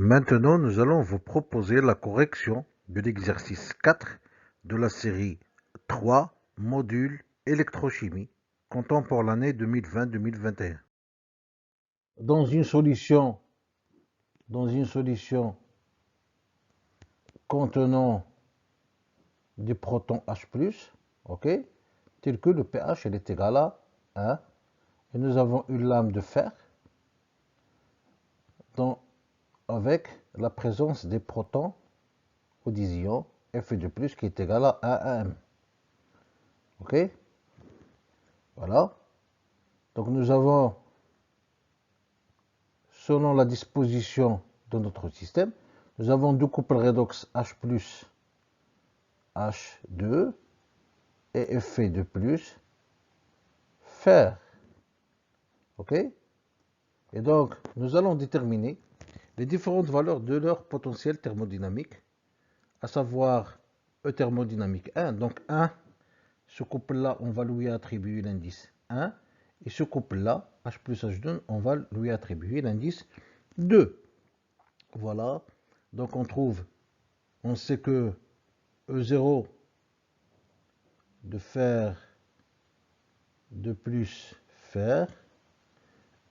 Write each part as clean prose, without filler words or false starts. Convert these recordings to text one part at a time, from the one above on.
Maintenant, nous allons vous proposer la correction de l'exercice 4 de la série 3, module électrochimie, comptant pour l'année 2020-2021. Dans une solution contenant des protons H+, ok, tel que le pH est égal à 1, et nous avons une lame de fer avec la présence des protons au dision Fe2+, qui est égal à 1 AM. Ok, voilà. Donc nous avons, selon la disposition de notre système, nous avons deux couples redox H+, H2 et Fe2+, fer. Ok, et donc nous allons déterminer les différentes valeurs de leur potentiel thermodynamique, à savoir E thermodynamique 1. Donc 1, ce couple-là, on va lui attribuer l'indice 1. Et ce couple-là, H plus H2, on va lui attribuer l'indice 2. Voilà. Donc on sait que E0 de fer de plus fer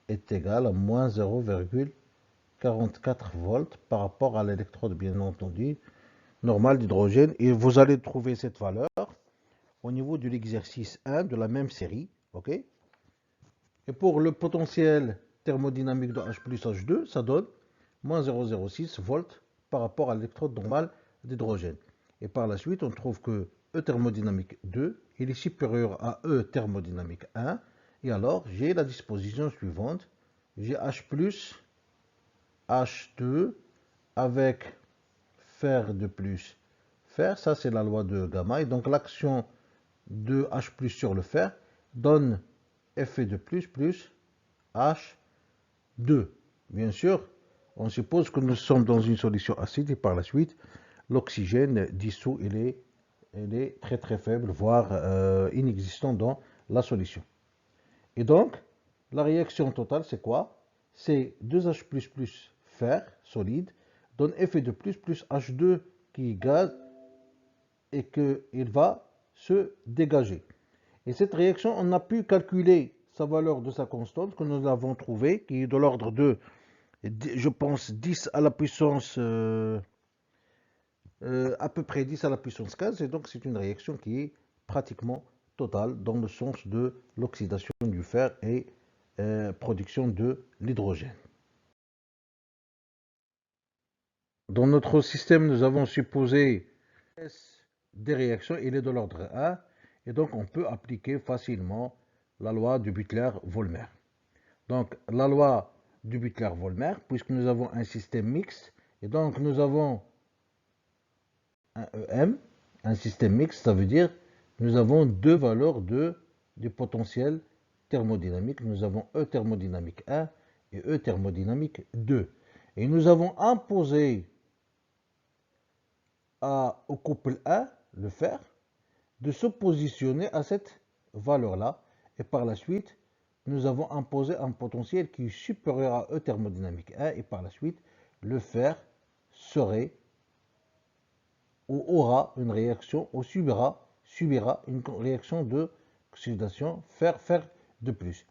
est égal à moins 0,44 volts par rapport à l'électrode, bien entendu, normale d'hydrogène. Et vous allez trouver cette valeur au niveau de l'exercice 1 de la même série. Ok. Et pour le potentiel thermodynamique de H plus H2, ça donne moins 0,06 volts par rapport à l'électrode normale d'hydrogène. Et par la suite, on trouve que E thermodynamique 2, il est supérieur à E thermodynamique 1. Et alors, j'ai la disposition suivante. J'ai H plus H2 avec fer de plus fer. Ça, c'est la loi de gamma. Et donc, l'action de H plus sur le fer donne Fe de plus H2. Bien sûr, on suppose que nous sommes dans une solution acide et par la suite, l'oxygène dissous, il est très très faible, voire inexistant dans la solution. Et donc, la réaction totale, c'est quoi? C'est 2H++ fer solide donne Fe2++ H2 qui est gaz et qu'il va se dégager. Et cette réaction, on a pu calculer sa valeur de sa constante que nous avons trouvée, qui est de l'ordre de, je pense, 10 à la puissance, à peu près 10 à la puissance 15. Et donc, c'est une réaction qui est pratiquement totale dans le sens de l'oxydation du fer et production de l'hydrogène. Dans notre système, nous avons supposé des réactions, il est de l'ordre 1. Et donc, on peut appliquer facilement la loi de Butler-Volmer. Donc, la loi du Butler-Volmer, puisque nous avons un système mixte, et donc nous avons un EM, un système mixte, ça veut dire nous avons deux valeurs du potentiel thermodynamique. Nous avons E thermodynamique 1 et E thermodynamique 2. Et nous avons imposé au couple 1, le fer, de se positionner à cette valeur-là. Et par la suite, nous avons imposé un potentiel qui est supérieur à E thermodynamique 1. Et par la suite, le fer serait ou aura une réaction ou subira une réaction d'oxydation fer de plus.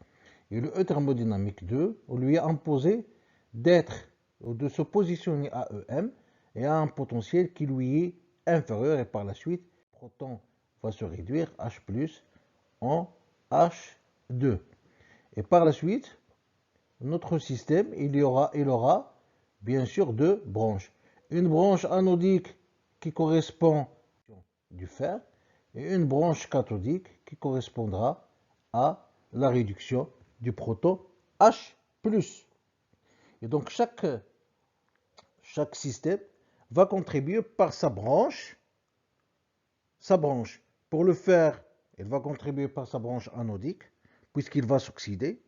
Et le E thermodynamique 2, on lui a imposé d'être ou de se positionner à EM et à un potentiel qui lui est inférieur. Et par la suite, le proton va se réduire H plus en H2. Et par la suite, notre système, il aura bien sûr deux branches. Une branche anodique qui correspond du fer et une branche cathodique qui correspondra à la réduction du proton H+. Et donc chaque système va contribuer par sa branche. Pour le fer, il va contribuer par sa branche anodique, puisqu'il va s'oxyder.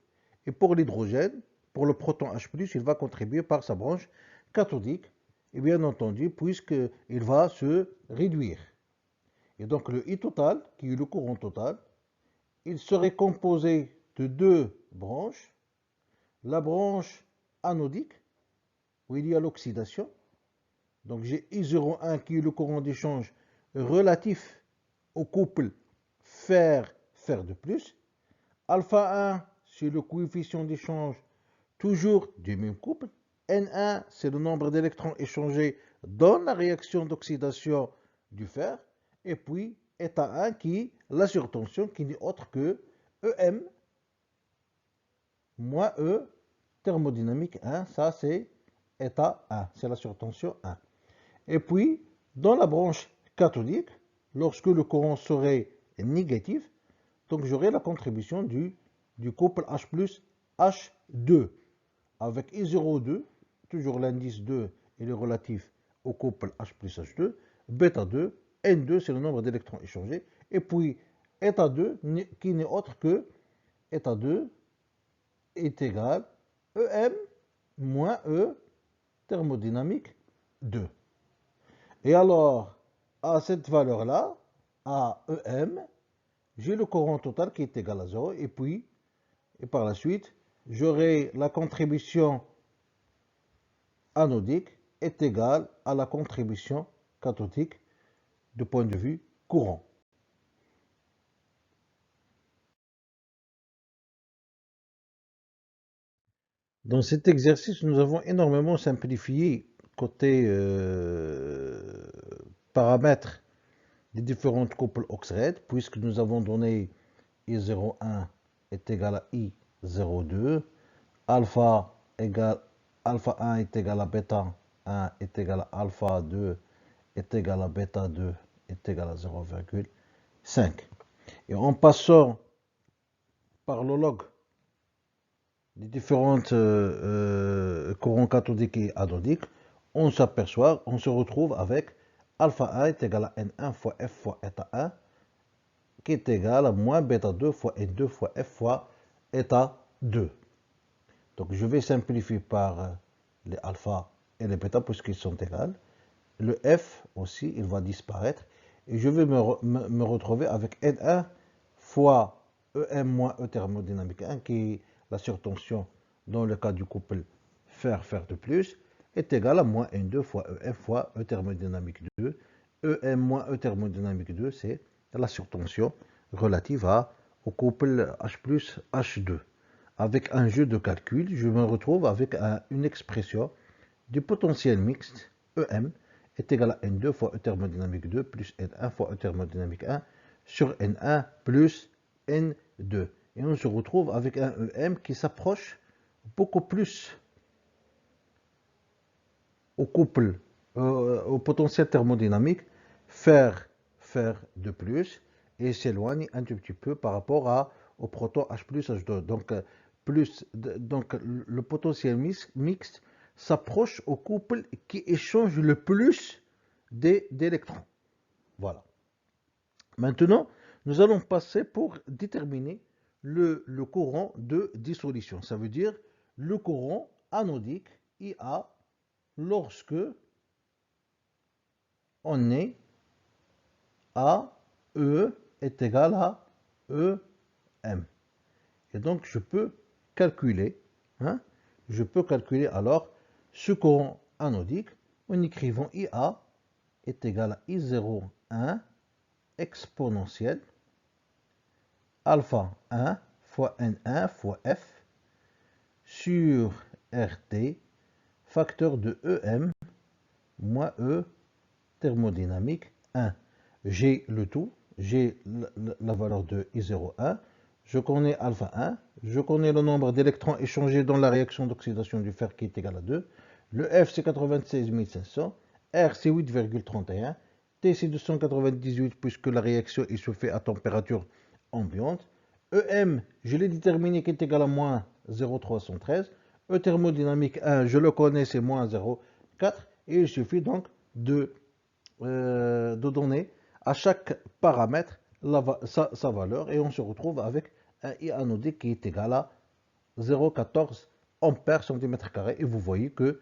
Et pour l'hydrogène, pour le proton H+, il va contribuer par sa branche cathodique, et bien entendu, puisqu'il va se réduire. Et donc le I total, qui est le courant total, il serait composé de deux branches. La branche anodique, où il y a l'oxydation. Donc j'ai I01 qui est le courant d'échange relatif au couple fer de plus. Alpha 1, c'est le coefficient d'échange toujours du même couple. N1, c'est le nombre d'électrons échangés dans la réaction d'oxydation du fer. Et puis état 1 qui est la surtension qui n'est autre que EM moins E thermodynamique 1. Ça c'est état 1, c'est la surtension 1. Et puis dans la branche cathodique, lorsque le courant serait négatif, donc j'aurai la contribution du couple H plus H2 avec I02, toujours l'indice 2 il est relatif au couple H plus H2, bêta 2, N2 c'est le nombre d'électrons échangés, et puis état 2 qui n'est autre que état 2 est égal EM moins E thermodynamique 2. Et alors, à cette valeur-là, à EM, j'ai le courant total qui est égal à 0, et puis, et par la suite, j'aurai la contribution anodique est égale à la contribution cathodique du point de vue courant. Dans cet exercice, nous avons énormément simplifié côté paramètres des différentes couples Oxred, puisque nous avons donné I01 est égal à I02, alpha 1 est égal à bêta 1 est égal à alpha 2 est égal à bêta 2 est égal à 0,5. Et en passant par le log des différents courants cathodiques et anodiques, on se retrouve avec alpha 1 est égal à N1 fois F fois état 1 qui est égal à moins bêta 2 fois N2 fois F fois état 2. Donc je vais simplifier par les alpha et les bêta puisqu'ils sont égaux. Le F aussi, il va disparaître. Et je vais me retrouver avec N1 fois EM moins E thermodynamique 1, qui est la surtension dans le cas du couple fer de plus, est égal à moins N2 fois EF fois E thermodynamique 2. EM moins E thermodynamique 2, c'est la surtension relative au couple H plus H2. Avec un jeu de calcul, je me retrouve avec une expression du potentiel mixte EM est égal à N2 fois E thermodynamique 2 plus N1 fois E thermodynamique 1 sur N1 plus N2. Et on se retrouve avec un EM qui s'approche beaucoup plus au couple, au potentiel thermodynamique fer de plus et s'éloigne un tout petit peu par rapport au proton H plus H2. Donc, le potentiel mixte s'approche au couple qui échange le plus d'électrons. Voilà. Maintenant, nous allons passer pour déterminer le courant de dissolution. Ça veut dire le courant anodique IA lorsque on est à E est égal à EM. Et donc, je peux calculer alors ce courant anodique en écrivant IA est égal à I01 exponentielle alpha 1 fois N1 fois F sur RT facteur de EM moins E thermodynamique 1. J'ai le tout, j'ai la valeur de I01, je connais alpha 1, je connais le nombre d'électrons échangés dans la réaction d'oxydation du fer qui est égal à 2, le F c'est 96 500, R c'est 8,31, T c'est 298 puisque la réaction se fait à température ambiante, EM je l'ai déterminé qui est égal à moins 0,313, E thermodynamique 1 je le connais c'est moins 0,4 et il suffit donc de donner à chaque paramètre sa valeur et on se retrouve avec un I anodique qui est égal à 0,14 ampères centimètre carré et vous voyez que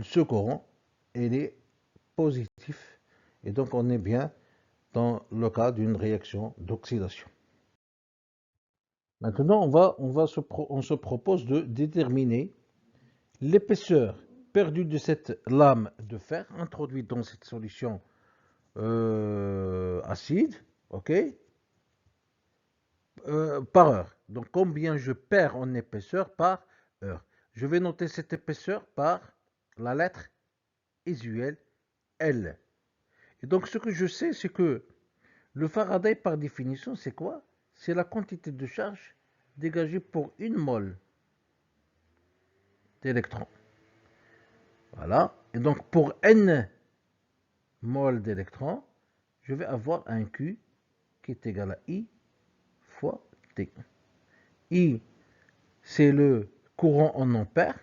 ce courant il est positif et donc on est bien dans le cas d'une réaction d'oxydation. Maintenant on se propose de déterminer l'épaisseur perdu de cette lame de fer introduite dans cette solution acide, ok, par heure. Donc combien je perds en épaisseur par heure. Je vais noter cette épaisseur par la lettre usuelle L. Et donc ce que je sais, c'est que le Faraday par définition, c'est quoi? C'est la quantité de charge dégagée pour une mole d'électrons. Voilà. Et donc pour n mol d'électrons, je vais avoir un Q qui est égal à I fois T. I, c'est le courant en ampères.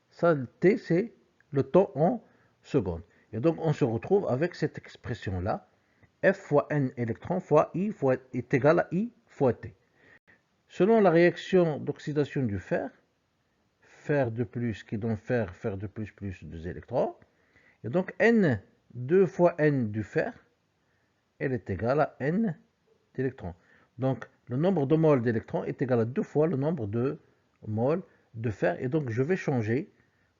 Ça, T, c'est le temps en secondes. Et donc, on se retrouve avec cette expression-là. F fois N électrons fois I est égal à I fois T. Selon la réaction d'oxydation du fer, fer de plus qui donne fer, fer de plus 2 électrons. Et donc, N, 2 fois N du fer, elle est égale à N d'électrons. Donc, le nombre de moles d'électrons est égal à 2 fois le nombre de moles de fer. Et donc, je vais changer,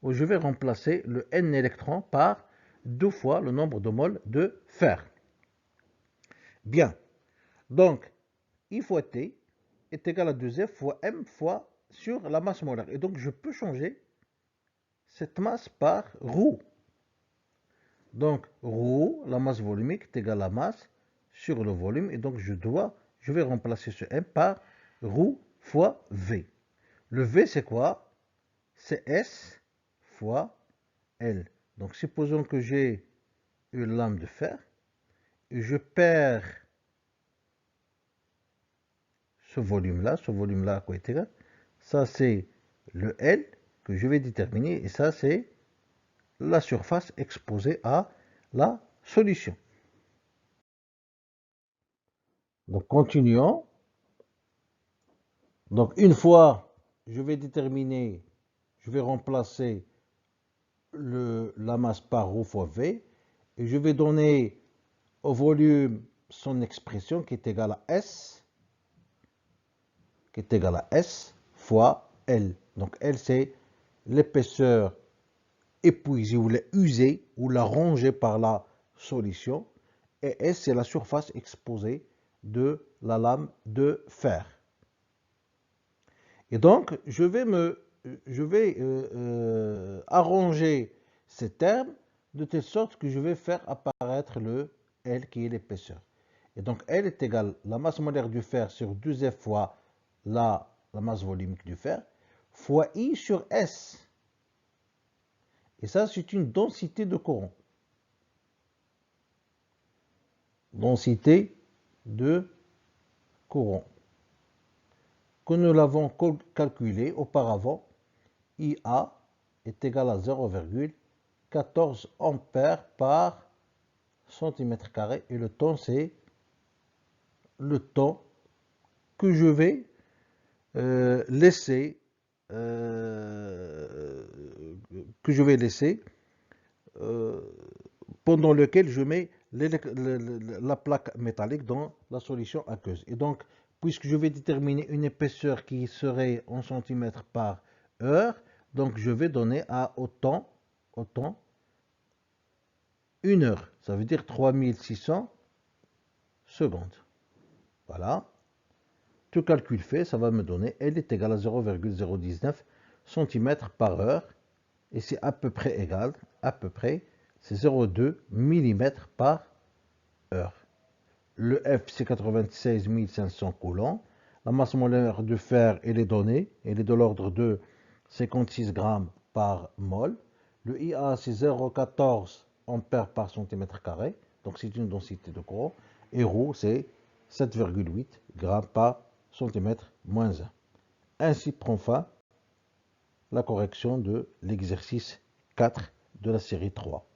ou je vais remplacer le N électrons par 2 fois le nombre de moles de fer. Bien. Donc, I fois T est égal à 2F fois M fois sur la masse molaire. Et donc, je peux changer cette masse par ρ. Donc, ρ, la masse volumique, est égale à la masse sur le volume. Et donc, je vais remplacer ce M par ρ fois V. Le V, c'est quoi? C'est S fois L. Donc, supposons que j'ai une lame de fer et je perds ce volume-là à quoi est égal? Ça, c'est le L que je vais déterminer et ça, c'est la surface exposée à la solution. Donc, continuons. Donc, une fois, je vais remplacer la masse par ρ fois V et je vais donner au volume son expression qui est égale à S, fois L. Donc, L, c'est l'épaisseur épuisée ou la usée ou la rongée par la solution. Et S, c'est la surface exposée de la lame de fer. Et donc, je vais arranger ces termes de telle sorte que je vais faire apparaître le L qui est l'épaisseur. Et donc, L est égal à la masse molaire du fer sur 2F fois la masse volumique du fer, fois I sur S. Et ça, c'est une densité de courant. Densité de courant. Que nous l'avons calculé auparavant, IA est égal à 0,14 ampères par centimètre carré. Et le temps, c'est le temps que je vais laisser pendant lequel je mets la plaque métallique dans la solution aqueuse. Et donc, puisque je vais déterminer une épaisseur qui serait en centimètres par heure, donc je vais donner au temps 1 heure. Ça veut dire 3600 secondes. Voilà. Tout calcul fait, ça va me donner L est égal à 0,019 cm par heure. Et c'est à peu près égal, c'est 0,2 mm par heure. Le F, c'est 96 500 coulombs. La masse molaire de fer, elle est donnée. Elle est de l'ordre de 56 grammes par mol. Le IA, c'est 0,14 ampères par centimètre carré. Donc, c'est une densité de courant. Et ρ, c'est 7,8 grammes par centimètre moins 1. Ainsi prend fin la correction de l'exercice 4 de la série 3.